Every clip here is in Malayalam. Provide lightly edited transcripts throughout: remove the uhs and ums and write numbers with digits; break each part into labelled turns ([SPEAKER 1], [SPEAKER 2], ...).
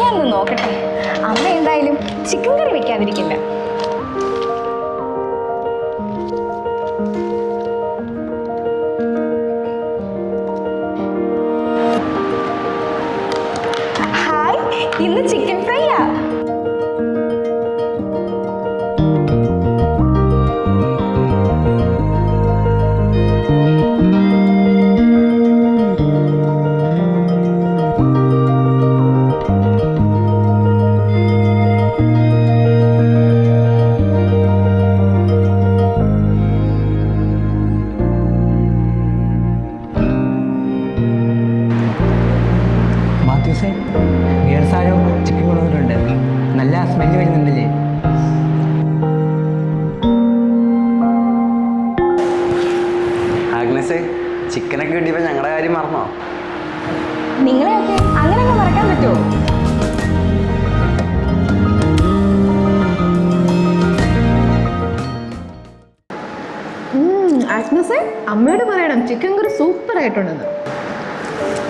[SPEAKER 1] ഞാനൊന്ന് നോക്കട്ടെ. അമ്മ എന്തായാലും ചിക്കൻ കറി വെക്കാതിരിക്കില്ല. ഹായ്, ഇന്ന് ചിക്കൻ ഫ്രൈയാ.
[SPEAKER 2] ഗേൾസാരോ ചിക്കൻ കൊണ്ടുവന്നിട്ടുണ്ട്. നല്ല സ്മെല്ല് വരുന്നുണ്ടല്ലേ?
[SPEAKER 3] ആഗ്നസേ, ചിക്കനൊക്കെ കിട്ടിയപ്പോൾ ഞങ്ങളുടെ കാര്യം മറന്നോ?
[SPEAKER 1] നിങ്ങളെയൊക്കെ അങ്ങനെയൊക്കെ മറക്കാൻ പറ്റുമോ?
[SPEAKER 4] ആഗ്നസേ, അമ്മയോട് പറയണം ചിക്കൻ കറി സൂപ്പർ ആയിട്ടുണ്ടെന്ന്.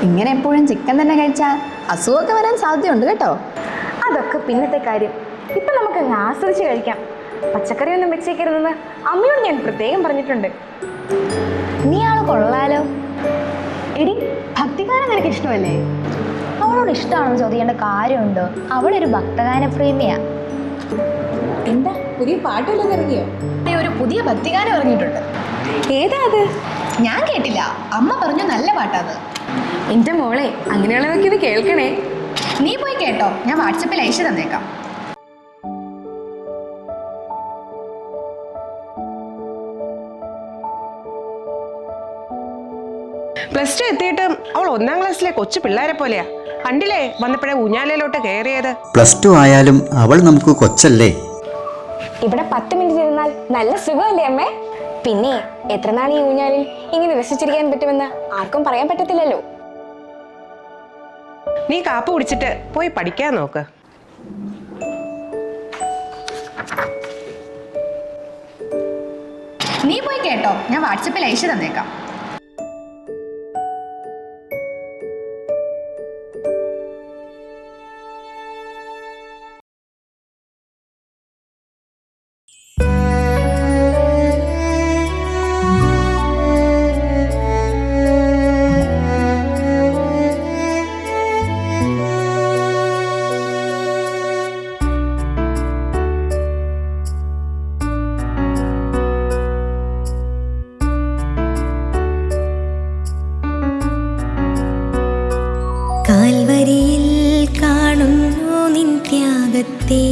[SPEAKER 5] ഇങ്ങനെ എപ്പോഴും ചിക്കൻ തന്നെ കഴിച്ചാൽ അസുഖമൊക്കെ വരാൻ സാധ്യതയുണ്ട് കേട്ടോ.
[SPEAKER 1] അതൊക്കെ പിന്നത്തെ കാര്യം. ഇപ്പൊ നമുക്ക് ആസ്വദിച്ച് കഴിക്കാം. പച്ചക്കറി ഒന്നും വെച്ചേക്കരുതെന്ന് അമ്മയോട് ഞാൻ പ്രത്യേകം പറഞ്ഞിട്ടുണ്ട്.
[SPEAKER 5] നീ ആള് കൊള്ളാലോ.
[SPEAKER 4] എടി, ഭക്തിഗാനം നിനക്ക് ഇഷ്ടമല്ലേ?
[SPEAKER 5] അവളോട് ഇഷ്ടമാണെന്ന് ചോദിക്കേണ്ട കാര്യമുണ്ടോ? അവളൊരു ഭക്തഗാന പ്രേമിയാ.
[SPEAKER 4] എന്താ പുതിയ പാട്ടുള്ളത് ഇറങ്ങിയോ?
[SPEAKER 5] ഒരു പുതിയ ഭക്തിഗാനം ഇറങ്ങിയിട്ടുണ്ട്.
[SPEAKER 1] ഏതാ അത്?
[SPEAKER 5] ഞാൻ കേട്ടില്ല, അമ്മ പറഞ്ഞു നല്ല പാട്ടാത്.
[SPEAKER 1] എന്റെ മോളെ, അങ്ങനെയുള്ളതൊക്കെ ഇത് കേൾക്കണേ.
[SPEAKER 5] നീ പോയി കേട്ടോ, ഞാൻ വാട്സപ്പിൽ അയച്ചു തന്നേക്കാം.
[SPEAKER 6] പ്ലസ് ടു എത്തിയിട്ടും അവൾ 1ാം ക്ലാസ്സിലെ കൊച്ചു പിള്ളേരെ പോലെയാ. കണ്ടില്ലേ വന്നപ്പോഴേ ഊഞ്ഞാലയിലോട്ട് കയറിയത്.
[SPEAKER 7] പ്ലസ് ടു ആയാലും അവൾ നമുക്ക് കൊച്ചല്ലേ.
[SPEAKER 1] ഇവിടെ 10 മിനിറ്റ് ഇരുന്നാൽ നല്ല സുഖമല്ലേ അമ്മേ? പിന്നെ എത്ര നാൾ ഈ ഊഞ്ഞാലിൽ ഇങ്ങനെ രസിച്ചിരിക്കാൻ പറ്റുമെന്ന് ആർക്കും പറയാൻ പറ്റത്തില്ലല്ലോ.
[SPEAKER 6] നീ കാപ്പ് കുടിച്ചിട്ട് പോയി പഠിക്കാൻ നോക്ക്.
[SPEAKER 5] നീ പോയി കേട്ടോ, ഞാൻ വാട്സപ്പിൽ അയച്ചു തന്നേക്കാം.
[SPEAKER 8] കാൽവരിയിൽ കാണുന്നു നിൻ ത്യാഗത്തെ,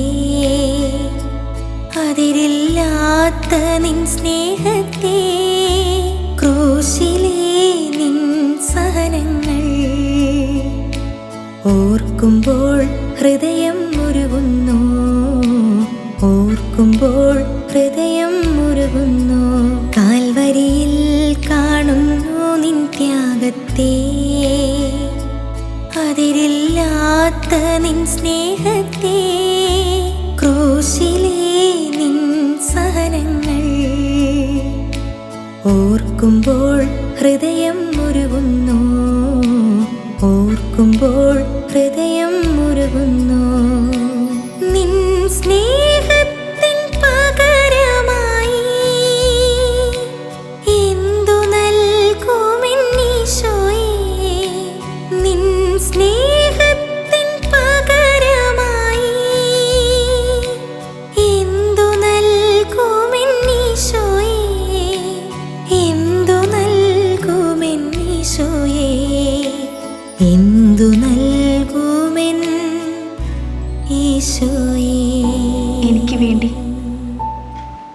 [SPEAKER 8] അതിരില്ലാത്ത നിൻ സ്നേഹത്തെ, ക്രൂശിലെ നിൻ സഹനങ്ങൾ ഓർക്കുമ്പോൾ ഹൃദയം മുരുകുന്നു, ഓർക്കുമ്പോൾ ഹൃദയം മുരുകുന്നു. കാൽവരിയിൽ കാണുന്നു നിൻ ത്യാഗത്തെ, അതിരില്ലാത്ത നിൻ സ്നേഹത്തെ, ക്രൂശിലെ നിൻ സഹനങ്ങൾ ഓർക്കുമ്പോൾ ഹൃദയം മുരുകുന്നു, ഓർക്കുമ്പോൾ ഹൃദയം മുരുകുന്നു. നിൻ സ്നേഹത്തിൻ പകരമായി എന്തു നൽകുമെന്നീശോയേ, നിൻ സ്നേഹത്തിൻ പകരമായി എന്തു നൽകുമെന്നീശോയേ, എന്തു നൽകുമെന്നീശോയേ, എന്തു നൽകുമെൻ ഈശോയേ.
[SPEAKER 1] എനിക്ക് വേണ്ടി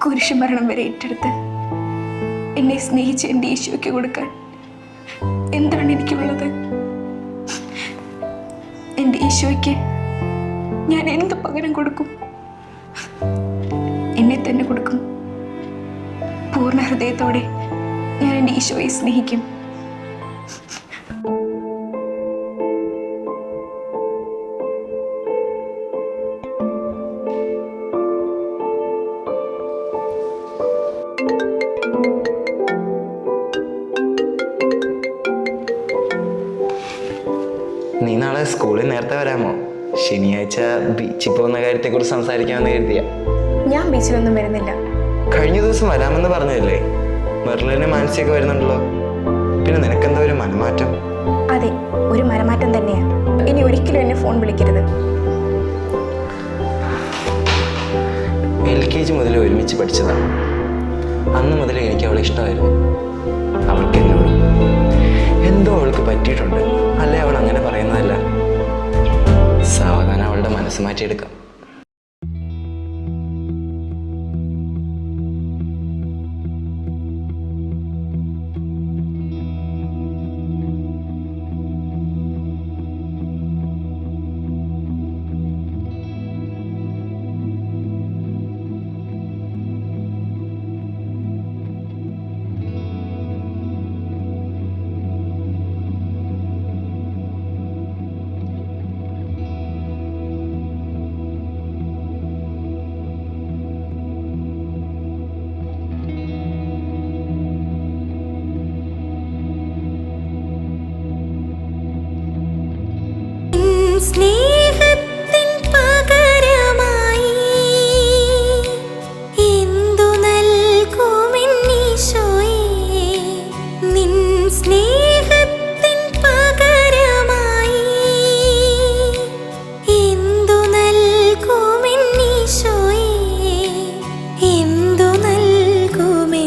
[SPEAKER 1] കുരിശുമരണം വരെ ഏറ്റെടുത്ത് എന്നെ സ്നേഹിച്ച് എൻ്റെ ഈശോയ്ക്ക് കൊടുക്കാൻ എന്താണ് എനിക്കുള്ളത്? എൻ്റെ ഈശോയ്ക്ക് ഞാൻ എന്ത് പകരം കൊടുക്കും? എന്നെ തന്നെ കൊടുക്കും. പൂർണ്ണ ഹൃദയത്തോടെ ഞാൻ എൻ്റെ ഈശോയെ സ്നേഹിക്കും.
[SPEAKER 3] നീ നാളെ സ്കൂളിൽ നേരത്തെ വരാമോ? ശനിയാഴ്ച ബീച്ചിൽ പോകുന്ന കാര്യത്തെക്കുറിച്ച് സംസാരിക്കാമെന്ന് കരുതിയ.
[SPEAKER 1] ഞാൻ ബീച്ചിലൊന്നും വരുന്നില്ല.
[SPEAKER 3] കഴിഞ്ഞ ദിവസം വരാമെന്ന് പറഞ്ഞതല്ലേ? മെർലിന് മാനസികമൊക്കെ വരുന്നുണ്ടല്ലോ. പിന്നെ നിനക്കെന്താ ഒരു മനമാറ്റം?
[SPEAKER 1] അതെ, ഒരു മരമാറ്റം തന്നെയാ. ഇനി ഒരിക്കലും എന്നെ ഫോൺ വിളിക്കരുത്.
[SPEAKER 3] LKG മുതൽ ഒരുമിച്ച് പഠിച്ചതാണ്. അന്ന് മുതൽ എനിക്ക് അവളെ ഇഷ്ടമായിരുന്നു. അവൾക്ക് എന്നോട് എന്തോ അവൾക്ക് പറ്റിയിട്ടുണ്ട്. അല്ലേ അവൾ അങ്ങനെ പറയുന്നതല്ല. സാവധാനം അവളുടെ മനസ്സ് മാറ്റിയെടുക്കാം.
[SPEAKER 8] സ്നേഹത്തിൻ പകരമായി എന്തു നൽകുമെന്നീശോയേ, നിൻ സ്നേഹത്തിൻ പകരമായി എന്തു നൽകുമെന്നീശോയേ, എന്തു നൽകുമെന്നീശോയേ.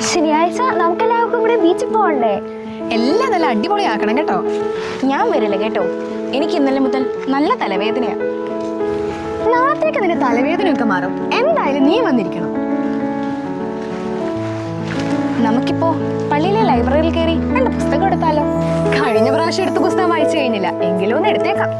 [SPEAKER 5] ശനിയാഴ്ച നമുക്കെല്ലാവർക്കും കൂടെ ബീച്ചിൽ പോകണ്ടേ?
[SPEAKER 4] എല്ലാം നല്ല അടിപൊളിയാക്കണം കേട്ടോ.
[SPEAKER 1] ഞാൻ വരില്ല കേട്ടോ. എനിക്ക് ഇന്നലെ മുതൽ നല്ല തലവേദനയാ.
[SPEAKER 4] നാളത്തേക്ക് നിന്റെ തലവേദനയൊക്കെ മാറും. എന്തായാലും നീ വന്നിരിക്കണം.
[SPEAKER 1] നമുക്കിപ്പോ പള്ളിയിലെ ലൈബ്രറിയിൽ കയറി 2 പുസ്തകം എടുത്താലോ?
[SPEAKER 4] കഴിഞ്ഞ പ്രാവശ്യം എടുത്ത പുസ്തകം വായിച്ചു കഴിഞ്ഞില്ല. എങ്കിലും ഒന്ന് എടുത്തേക്കാം.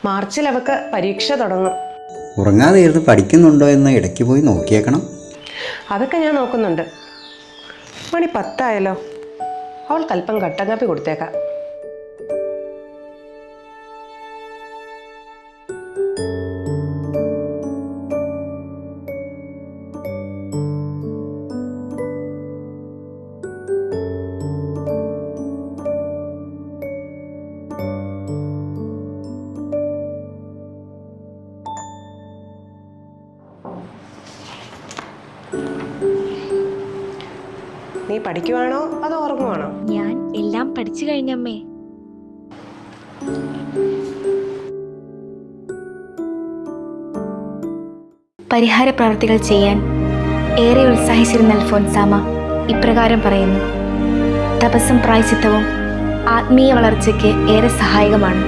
[SPEAKER 6] മാർച്ചിൽ അവൾക്ക് പരീക്ഷ തുടങ്ങും.
[SPEAKER 7] ഉറങ്ങാതെ ഇരുന്ന് പഠിക്കുന്നുണ്ടോ എന്ന് ഇടയ്ക്ക് പോയി നോക്കിയേക്കണം.
[SPEAKER 6] അതൊക്കെ ഞാൻ നോക്കുന്നുണ്ട്. മണി 10 ആയല്ലോ. അവൾക്ക് അല്പം കട്ടൻ കാപ്പി കൊടുത്തേക്കാം. നീ പഠിക്കുവാണോ അതോ ഉറങ്ങുവാണോ?
[SPEAKER 1] ഞാൻ എല്ലാം പഠിച്ചു കഴിഞ്ഞമ്മേ. പരിഹാര പ്രവർത്തികൾ ചെയ്യാൻ ഏറെ ഉത്സാഹിച്ചിരുന്ന അൽഫോൻസാമ ഇപ്രകാരം പറയുന്നു: തപസ്സും പ്രായശ്ചിത്തവും ആത്മീയ വളർച്ചയ്ക്ക് ഏറെ സഹായകമാണ്.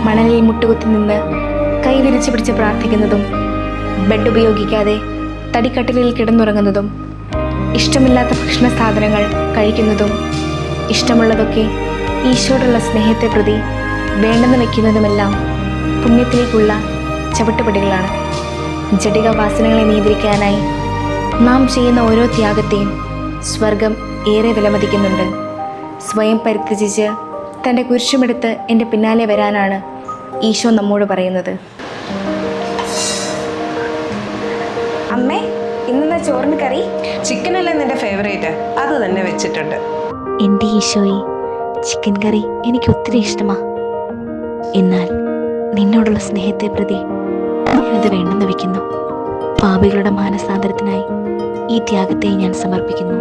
[SPEAKER 1] മണലിൽ മുട്ടുകുത്തി നിന്ന് കൈ വിരിച്ചു പിടിച്ച് പ്രാർത്ഥിക്കുന്നതും ബെഡ് ഉപയോഗിക്കാതെ തടിക്കട്ടിലിൽ കിടന്നുറങ്ങുന്നതും ഇഷ്ടമില്ലാത്ത ഭക്ഷണ സാധനങ്ങൾ കഴിക്കുന്നതും ഇഷ്ടമുള്ളതൊക്കെ ഈശോയോടുള്ള സ്നേഹത്തെ പ്രതി വേണ്ടെന്ന് വയ്ക്കുന്നതുമെല്ലാം പുണ്യത്തിലേക്കുള്ള ചവിട്ടുപടികളാണ്. ജഡിക വാസനകളെ നിയന്ത്രിക്കാനായി നാം ചെയ്യുന്ന ഓരോ ത്യാഗത്തെയും സ്വർഗം ഏറെ വിലമതിക്കുന്നുണ്ട്. സ്വയം പരിത്യജിച്ച് തൻ്റെ കുരിശുമെടുത്ത് എൻ്റെ പിന്നാലെ വരാനാണ് ഈശോ നമ്മോട് പറയുന്നത്. അമ്മേ, ഇന്നെന്താ ചോറിന് കറി?
[SPEAKER 6] ചിക്കനല്ലേ നിന്റെ ഫേവറേറ്റ്? അത് തന്നെ വെച്ചിട്ടുണ്ട്.
[SPEAKER 9] എൻ്റെ ഈശോയെ, ചിക്കൻ കറി എനിക്ക് ഒത്തിരി ഇഷ്ടമാ. എന്നാൽ നിന്നോടുള്ള സ്നേഹത്തെ പ്രതി ഞാനത് വേണ്ടെന്ന് വെക്കുന്നു. പാപികളുടെ മാനസാന്തരത്തിനായി ഈ ത്യാഗത്തെ ഞാൻ സമർപ്പിക്കുന്നു.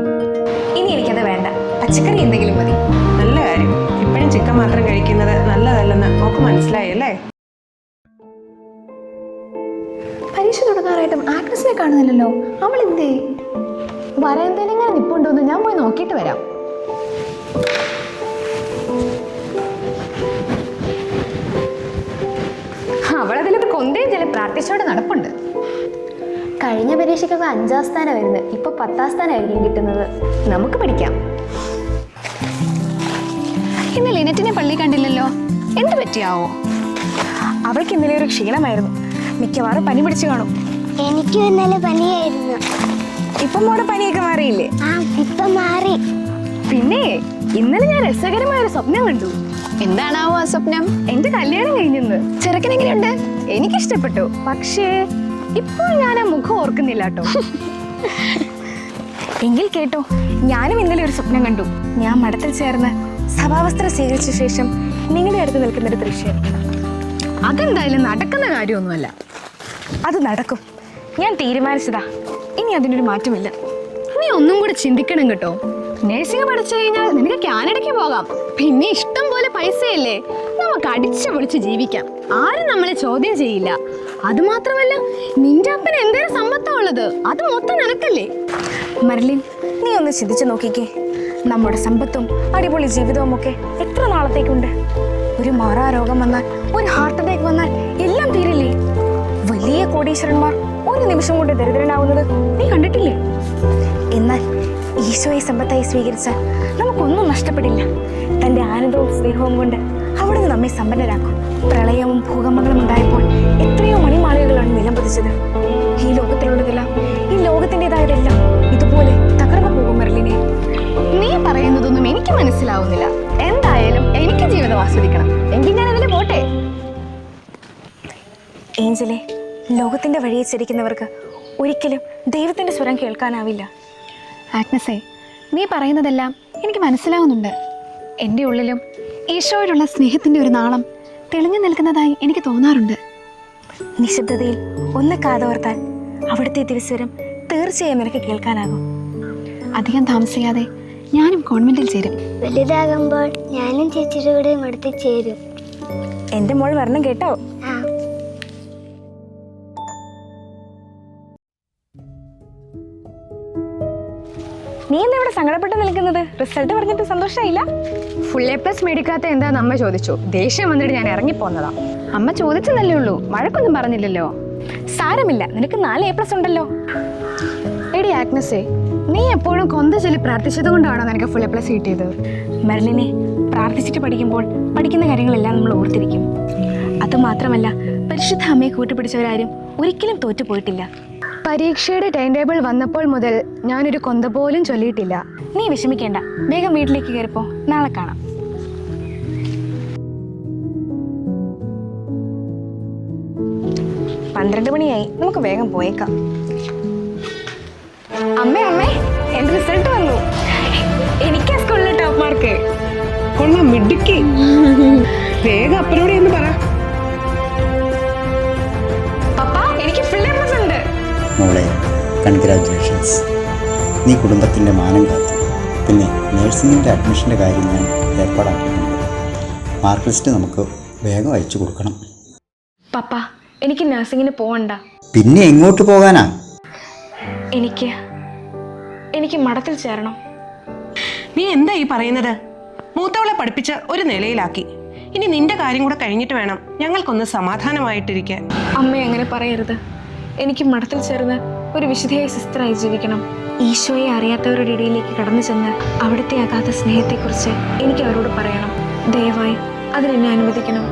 [SPEAKER 1] ഇനി എനിക്കത് വേണ്ട, പച്ചക്കറി എന്തെങ്കിലും മതി.
[SPEAKER 6] നല്ല കാര്യം. ഇപ്പോഴും ചിക്കൻ മാത്രം കഴിക്കുന്നത് നല്ലതല്ലെന്ന് നമുക്ക് മനസ്സിലായല്ലേ?
[SPEAKER 4] പരീക്ഷ തുടങ്ങാറായിട്ടും ആഗ്നസിനെ കാണുന്നില്ലല്ലോ. അവൾ എന്തേ? വരാന്തേനെങ്ങനെ നിപ്പുണ്ടോന്ന് ഞാൻ പോയി നോക്കിയിട്ട് വരാം. പ്രാർത്ഥിച്ചോടെ നടപ്പുണ്ട്.
[SPEAKER 5] കഴിഞ്ഞ പരീക്ഷയ്ക്കൊക്കെ 5ാം സ്ഥാനം വരുന്നത്, ഇപ്പൊ 10ാം സ്ഥാനമായിരിക്കും കിട്ടുന്നത്.
[SPEAKER 4] നമുക്ക് പഠിക്കാം. ഇന്ന് ലിനറ്റിനെ പള്ളി കണ്ടില്ലല്ലോ, എന്ത് പറ്റിയാവോ?
[SPEAKER 1] അവൾക്ക് ഇന്നലെ ഒരു ക്ഷീണമായിരുന്നു. മിക്കവാറും പനി പിടിച്ചു കാണും.
[SPEAKER 10] എനിക്കും ഇന്നലെ പനിയായിരുന്നു.
[SPEAKER 1] ഇപ്പം മോടെ പനിയൊക്കെ മാറിയില്ലേ?
[SPEAKER 10] ആ, ഇപ്പൊ മാറി.
[SPEAKER 4] പിന്നെ ഇന്നലെ ഞാൻ രസകരമായ ഒരു സ്വപ്നം കണ്ടു. എന്താണാവോ ആ സ്വപ്നം? എന്റെ കല്യാണം കഴിഞ്ഞെന്ന്. ചെറുക്കൻ എങ്ങനെയുണ്ട്? എനിക്കിഷ്ടപ്പെട്ടു. പക്ഷേ ഇപ്പോൾ ഞാൻ ആ മുഖം ഓർക്കുന്നില്ല കേട്ടോ.
[SPEAKER 1] എങ്കിൽ കേട്ടോ, ഞാനും ഇന്നലെ ഒരു സ്വപ്നം കണ്ടു. ഞാൻ മഠത്തിൽ ചേർന്ന് സഭാവസ്ത്രം സ്വീകരിച്ച ശേഷം നിങ്ങളുടെ അടുത്ത് നിൽക്കുന്ന ഒരു ദൃശ്യം.
[SPEAKER 4] അതെന്തായാലും നടക്കുന്ന കാര്യമൊന്നുമല്ല.
[SPEAKER 1] അത് നടക്കും. ഞാൻ തീരുമാനിച്ചതാ. ഇനി അതിനൊരു മാറ്റമില്ല.
[SPEAKER 4] നീ ഒന്നും കൂടെ ചിന്തിക്കണം കേട്ടോ. നഴ്സിംഗ് പഠിച്ചു കഴിഞ്ഞാൽ നിനക്ക് കാനഡയ്ക്ക് പോകാം. പിന്നെ ഇഷ്ടം പോലെ പൈസയല്ലേ, നമുക്ക് അടിച്ചു പൊളിച്ച് ജീവിക്കാം. ആരും നമ്മളെ ചോദ്യം ചെയ്യില്ല. അതുമാത്രമല്ല, നിന്റെ അപ്പന് എന്തേലും സമ്പത്താ ഉള്ളത്, അത് മൊത്തം നിനക്കല്ലേ.
[SPEAKER 1] മെർലിൻ, നീ ഒന്ന് ചിന്തിച്ചു നോക്കിക്കേ. നമ്മുടെ സമ്പത്തും അടിപൊളി ജീവിതവും ഒക്കെ എത്ര നാളത്തേക്കുണ്ട്? ഒരു മാറാ രോഗം വന്നാൽ, ഒരു ഹാർട്ട് അറ്റാക്ക് വന്നാൽ എല്ലാം തീരില്ലേ? വലിയ കോടീശ്വരന്മാർ ഒരു നിമിഷം കൊണ്ട് ദരിദ്രനാവുന്നത് നീ കണ്ടിട്ടില്ലേ? എന്നാൽ ഈശോയെ സമ്പത്തായി സ്വീകരിച്ചാൽ നമുക്കൊന്നും നഷ്ടപ്പെടില്ല. തന്റെ ആനന്ദവും സ്നേഹവും കൊണ്ട് അവിടുന്ന് നമ്മെ സമ്പന്നരാക്കും. പ്രളയവും ഭൂകമ്പങ്ങളും ഉണ്ടായപ്പോൾ എത്രയോ മണിമാളികകളാണ് നിലം പതിച്ചത്. ഈ ലോകത്തിലുള്ളതെല്ലാം, ഈ ലോകത്തിൻ്റെതായതെല്ലാം ഇതുപോലെ തകർന്നു പോകും മെർലിനെ.
[SPEAKER 4] നീ പറയുന്നതൊന്നും എനിക്ക് മനസ്സിലാവുന്നില്ല. എന്തായാലും എനിക്ക് ജീവിതം ആസ്വദിക്കണം. എങ്കിൽ ഞാൻ അതിൽ പോട്ടെ.
[SPEAKER 1] ഏഞ്ചലെ, ലോകത്തിന്റെ വഴിയെ ചരിക്കുന്നവർക്ക് ഒരിക്കലും ദൈവത്തിന്റെ സ്വരം കേൾക്കാനാവില്ല.
[SPEAKER 4] ആഗ്നസേ, നീ പറയുന്നതെല്ലാം എനിക്ക് മനസ്സിലാവുന്നുണ്ട്. എൻ്റെ ഉള്ളിലും ഈശോയോടുള്ള സ്നേഹത്തിൻ്റെ ഒരു നാളം തെളിഞ്ഞു നിൽക്കുന്നതായി എനിക്ക് തോന്നാറുണ്ട്.
[SPEAKER 1] നിശബ്ദതയിൽ ഒന്ന് കാതോർത്താൽ അവിടുത്തെ ദിവസരം തീർച്ചയായും നിനക്ക് കേൾക്കാനാകും.
[SPEAKER 4] അധികം താമസിയാതെ ഞാനും കോൺവെന്റിൽ ചേരും.
[SPEAKER 10] വലുതാകുമ്പോൾ ഞാനും ചേച്ചിയുടെ കൂടെ ഇവിടുത്തെ ചേരും.
[SPEAKER 1] എന്റെ മോൾ വരണം കേട്ടോ.
[SPEAKER 10] ആ,
[SPEAKER 1] നീ എന്താ ഇവിടെ സങ്കടപ്പെട്ട് നിൽക്കുന്നത്? റിസൾട്ട് പറഞ്ഞിട്ട് സന്തോഷമായില്ല?
[SPEAKER 4] ഫുൾ A+ മേടിക്കാത്ത എന്താന്ന് അമ്മ ചോദിച്ചു. ദേഷ്യം വന്നിട്ട് ഞാൻ ഇറങ്ങിപ്പോന്നതാ. അമ്മ ചോദിച്ചതല്ലേ ഉള്ളൂ, വഴക്കൊന്നും പറഞ്ഞില്ലല്ലോ.
[SPEAKER 1] സാരമില്ല, നിനക്ക് 4 A+ ഉണ്ടല്ലോ.
[SPEAKER 4] എടി ആഗ്നസേ, നീ എപ്പോഴും കൊന്ത ചൊല്ലി പ്രാർത്ഥിച്ചത് കൊണ്ടാണോ നിനക്ക് ഫുൾ A+ കിട്ടിയത്?
[SPEAKER 1] മെർലിനെ, പ്രാർത്ഥിച്ചിട്ട് പഠിക്കുമ്പോൾ പഠിക്കുന്ന കാര്യങ്ങളെല്ലാം നമ്മൾ ഓർത്തിരിക്കും. അതുമാത്രമല്ല, പരിശുദ്ധ അമ്മയെ കൂട്ടുപിടിച്ചവരാരും ഒരിക്കലും തോറ്റുപോയിട്ടില്ല.
[SPEAKER 4] പരീക്ഷയുടെ ടൈം ടേബിൾ വന്നപ്പോൾ മുതൽ ഞാനൊരു കൊന്ത പോലും ചൊല്ലിയിട്ടില്ല.
[SPEAKER 1] നീ വിഷമിക്കേണ്ട, വേഗം വീട്ടിലേക്ക് കയറിപ്പോ. നാളെ കാണാം. പന്ത്രണ്ട് മണിയായി, നമുക്ക് വേഗം പോയേക്കാം. അമ്മേ അമ്മേ, എന്റെ റിസൾട്ട് വന്നു. എനിക്കാ സ്കൂളിലെ ടോപ്പ് മാർക്ക്.
[SPEAKER 6] കൊള്ളാം, മിടുക്കി. വേഗം അപ്പനോട് എന്ന് പറ.
[SPEAKER 1] പപ്പ, എനിക്ക് ഫുൾ A+ ഉണ്ട്.
[SPEAKER 7] മോളെ, കൺഗ്രാറ്റുലേഷൻസ്. നീ കുടുംബത്തിൻ്റെ മാനം കാത്തു. പിന്നെ നേഴ്സിംഗിൻ്റെ അഡ്മിഷൻ്റെ കാര്യം ഞാൻ ഏർപ്പാടാക്കിയിട്ടുണ്ട്. മാർക്ക് ലിസ്റ്റ് നമുക്ക് വേഗം അയച്ചു കൊടുക്കണം.
[SPEAKER 1] പപ്പ, എനിക്ക് നഴ്സിംഗിന് പോകണ്ട.
[SPEAKER 7] പിന്നെ എങ്ങോട്ട് പോകാനാ?
[SPEAKER 1] എനിക്ക് മഠത്തിൽ ചേരണം.
[SPEAKER 6] നീ എന്താ ഈ പറയുന്നത്? മൂത്തവളെ പഠിപ്പിച്ച് ഒരു നിലയിലാക്കി. ഇനി നിന്റെ കാര്യം കൂടെ കഴിഞ്ഞിട്ട് വേണം ഞങ്ങൾക്കൊന്ന് സമാധാനമായിട്ടിരിക്കാൻ.
[SPEAKER 1] അമ്മ അങ്ങനെ പറയരുത്. എനിക്ക് മഠത്തിൽ ചേർന്ന് ഒരു വിശുദ്ധയായ സിസ്റ്ററായി ജീവിക്കണം. ഈശോയെ അറിയാത്തവരുടെ ഇടയിലേക്ക് കടന്നു ചെന്ന് അവിടുത്തെ അഗാധ സ്നേഹത്തെക്കുറിച്ച് എനിക്ക് അവരോട് പറയണം. ദയവായി അതിനെന്നെ അനുവദിക്കണം.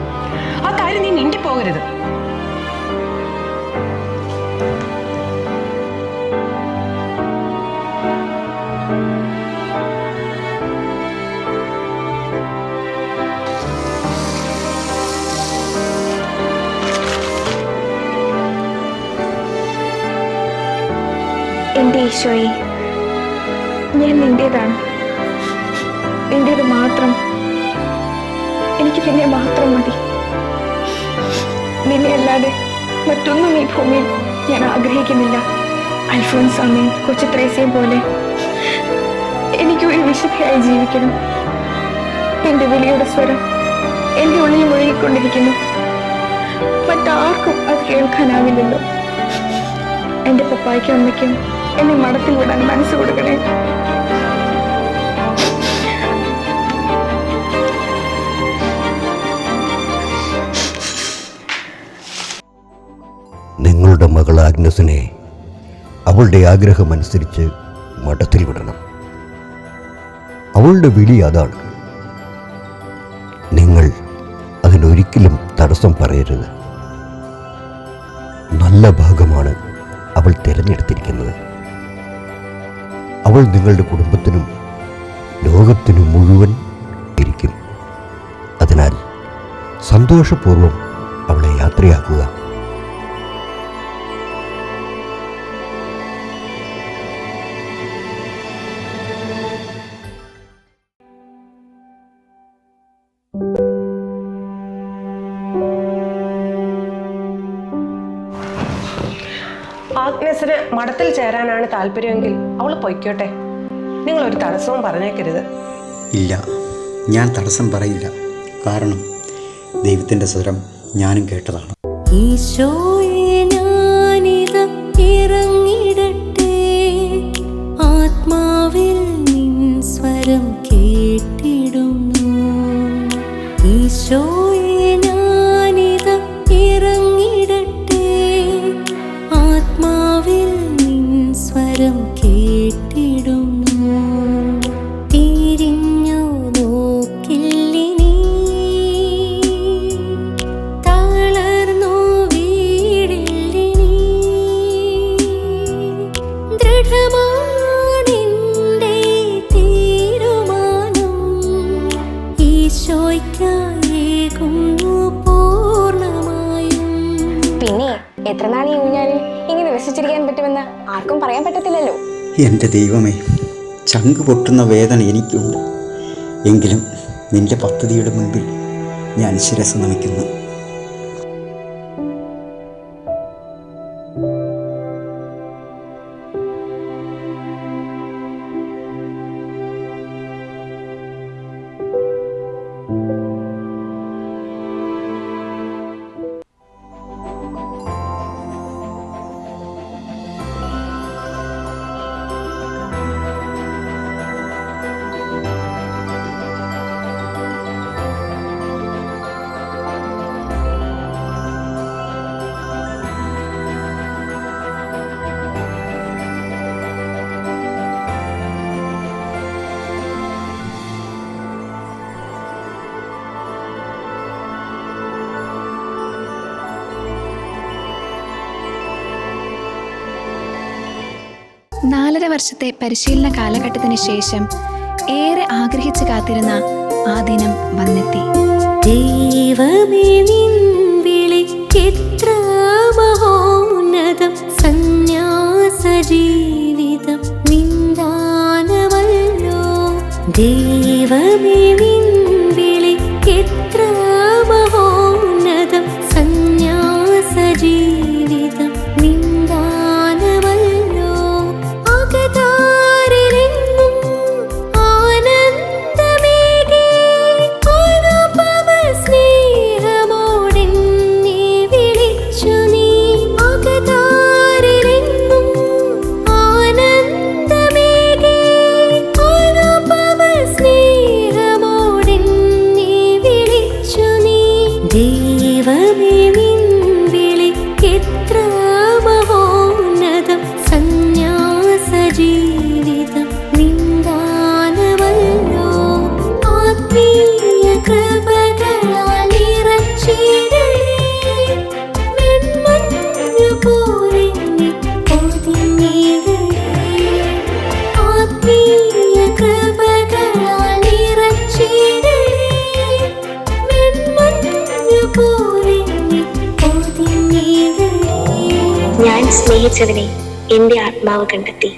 [SPEAKER 6] ആ കാര്യം നീ മിണ്ടി പോകരുത്.
[SPEAKER 1] എൻ്റെ ഈശോയെ, ഞാൻ നിൻ്റേതാണ്. നിൻ്റേത് മാത്രം. എനിക്ക് നിന്നെ മാത്രം മതി. നിന്നെ അല്ലാതെ മറ്റൊന്നും ഈ ഭൂമിയിൽ ഞാൻ ആഗ്രഹിക്കുന്നില്ല. അൽഫോൻസാമയും കൊച്ചു ത്രേസ്യയും പോലെ എനിക്കൊരു വിശുദ്ധയായി ജീവിക്കണം. എൻ്റെ വിളിയുടെ സ്വരം എൻ്റെ ഉള്ളിൽ മുഴുകിക്കൊണ്ടിരിക്കുന്നു. മറ്റാർക്കും അത് കേൾക്കാനാവില്ലല്ലോ. എൻ്റെ പപ്പായ്ക്കും അമ്മയ്ക്കും എന്നെ മഠത്തിൽ വിടാൻ മനസ്സ് കൊടുക്കണേ.
[SPEAKER 11] നിങ്ങളുടെ മകൾ ആഗ്നസിനെ അവളുടെ ആഗ്രഹമനുസരിച്ച് മഠത്തിൽ വിടണം. അവളുടെ വിളി അതാണ്. നിങ്ങൾ അതിനൊരിക്കലും തടസ്സം പറയരുത്. നല്ല ഭാഗമാണ് അവൾ തിരഞ്ഞെടുത്തിരിക്കുന്നത്. അവൾ നിങ്ങളുടെ കുടുംബത്തിനും ലോകത്തിനും മുഴുവൻ ഇരിക്കും. അതിനാൽ സന്തോഷപൂർവ്വം അവളെ യാത്രയാക്കുക.
[SPEAKER 6] ആഗ്നസിന് മഠത്തിൽ ചേരാനാണ് താല്പര്യമെങ്കിൽ അവൾ പൊയ്ക്കോട്ടെ. നിങ്ങൾ ഒരു തടസ്സവും പറഞ്ഞേക്കരുത്.
[SPEAKER 7] ഇല്ല, ഞാൻ തടസ്സം പറയില്ല. കാരണം ദൈവത്തിൻ്റെ സ്വരം ഞാനും കേട്ടതാണ്.
[SPEAKER 8] ഈശോയെ ഞാനിതാ ഇറങ്ങിടട്ടെ, ആത്മാവിൽ നിൻ സ്വരം കേട്ടിടുന്നു. ഈശോയെ ഞാനിതാ ഇറങ്ങിടട്ടെ, ആത്മാവിൽ നിൻ സ്വരം കേട്ടിടുന്നു. തിരിഞ്ഞു നോക്കില്ലിനി, തളർന്നു വീടില്ലിനി. ദൃഢമാണെന്റെ തീരുമാനം, ഈശോയ്ക്കായേകുന്നു പൂർണ്ണമായും.
[SPEAKER 1] പിന്നെ എത്ര നാൾ ഈ ഊഞ്ഞാലിൽ ഇങ്ങനെ രസിച്ചിരിക്കാൻ പറ്റുമെന്ന് ആർക്കും പറയാൻ പറ്റത്തില്ലല്ലോ.
[SPEAKER 7] എൻ്റെ ദൈവമേ, ചങ്ക് പൊട്ടുന്ന വേദന എനിക്കുണ്ട്. എങ്കിലും നിന്റെ പദ്ധതിയുടെ മുൻപിൽ ഞാൻ ശിരസ് നമിക്കുന്നു.
[SPEAKER 9] നാലര വർഷത്തെ പരിശീലന കാലഘട്ടത്തിന് ശേഷം ഏറെ ആഗ്രഹിച്ചു കാത്തിരുന്ന ആ ദിനം വന്നെത്തി.
[SPEAKER 8] ദൈവമേ നിൻ വിളിക്കെത്ര മഹോന്നതം, സന്യാസ ജീവിതം നിന്ദാനമല്ലോ. ദൈവമേ നിൻ വിളിക്കെത്ര മഹോന്നതം, സന്യാസ ജീവിതം നിന്ദാനമല്ലോ. അകതാരിലെങ്ങും ആനന്ദമേകി, അനുപമ സ്നേഹമോടെന്നെ വിളിച്ചു നീ. അകതാരിലെങ്ങും ആനന്ദമേകി, അനുപമ സ്നേഹമോടെന്നെ വിളിച്ചു നീ. ദൈവമേ നിൻ വിളിക്കെത്ര മഹോന്നതം, സന്യാസ ജീവിതം നിന്ദാനമല്ലോ. ആത്മീയ കൃപകളാൽ നിറച്ചിടണേ, വെൺമഞ്ഞുപോലെ നീ പൊതിഞ്ഞിടണേ. ആത്മീയ കൃപകളാൽ നിറച്ചിടണേ, വെൺമഞ്ഞുപോലെ നീ പൊതിഞ്ഞിടണേ.
[SPEAKER 10] ഞാൻ സ്നേഹിച്ചതിനെ എൻ്റെ ആത്മാവ് കണ്ടെത്തി.